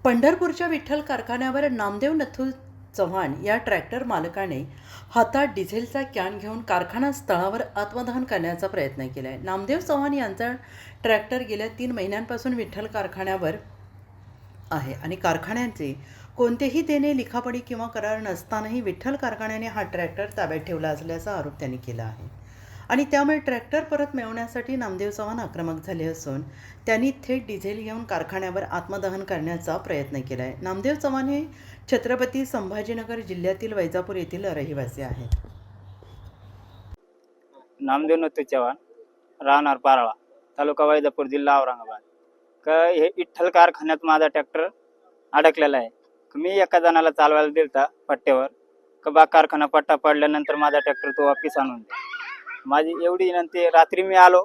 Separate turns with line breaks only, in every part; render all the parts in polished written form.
पंढरपूरच्या विठ्ठल कारखान्यावर नामदेव नथू चव्हाण या ट्रॅक्टर मालकाने हातात डिझेलचा कॅन घेऊन कारखाना स्थळावर आत्मदहन करण्याचा प्रयत्न केला आहे. नामदेव चव्हाण यांचा ट्रॅक्टर गेल्या 3 महिन्यांपासून विठ्ठल कारखान्यावर आहे आणि कारखान्याचे कोणतेही देणे लिखापडी किंवा करार नसतानाही विठ्ठल कारखान्याने हा ट्रॅक्टर ताब्यात ठेवला असल्याचा आरोप त्यांनी केला आहे. आणि त्यामुळे ट्रॅक्टर परत मिळवण्यासाठी नामदेव चव्हाण आक्रमक झाले असून त्यांनी थेट डिझेल घेऊन कारखान्यावर आत्मदहन करण्याचा प्रयत्न केला आहे. नामदेव चव्हाण हे छत्रपती संभाजीनगर जिल्ह्यातील वैजापूर येथील रहिवासी आहेत.
नामदेव नथू चव्हाण, राहणार पाराळा, तालुका वैजापूर, जिल्हा औरंगाबाद. हे विठ्ठल कारखान्यात माझा ट्रॅक्टर अडकलेला आहे. मी एका जणाला चालवायला दिलता पट्ट्यावर, बा कारखाना पट्टा पडल्यानंतर माझा ट्रॅक्टर तो वापिस आणून दे. माझी एवढी विनंती. रात्री मी आलो,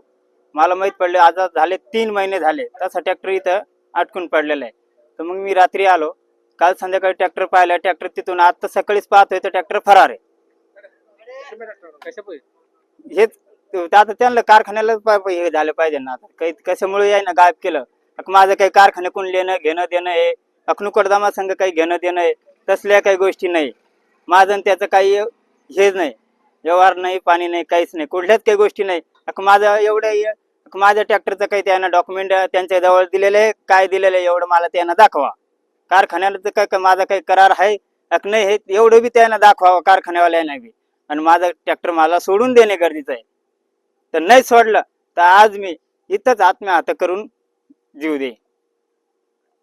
मला माहीत पडले आज झाले 3 महिने झाले तसा ट्रॅक्टर इथं अटकून पडलेला आहे. तर मग मी रात्री आलो, काल संध्याकाळी ट्रॅक्टर पाहिला. ट्रॅक्टर तिथून आता सकाळीच पाहतोय तर ट्रॅक्टर फरार आहे. हेच आता त्यांना कारखान्याला हे झालं पाहिजे ना. आता काही कशामुळे याय ना गायब केलं. माझं काही कारखान्याकडून घेणं देणं आहे, अखनुकडदामा संघ काही घेणं देणं आहे, तसल्या काही गोष्टी नाही. माझं त्याचं काही हेच नाही, व्यवहार नाही, पाणी नाही, काहीच नाही, कुठल्याच काही गोष्टी नाही. माझं एवढं माझ्या ट्रॅक्टरचं काही त्यांना डॉक्युमेंट त्यांच्या जवळ दिलेलं आहे, काय दिलेलं आहे एवढं मला त्यांना दाखवा. कारखान्याला काय माझा काही करार आहे नाही हे एवढं बी त्यांना दाखवावं कारखान्यावाल्यांना बी. आणि माझा ट्रॅक्टर मला सोडून देणे गरजेचं आहे. तर नाही सोडलं तर आज मी इथंच आत्महत्या करून जीव दे.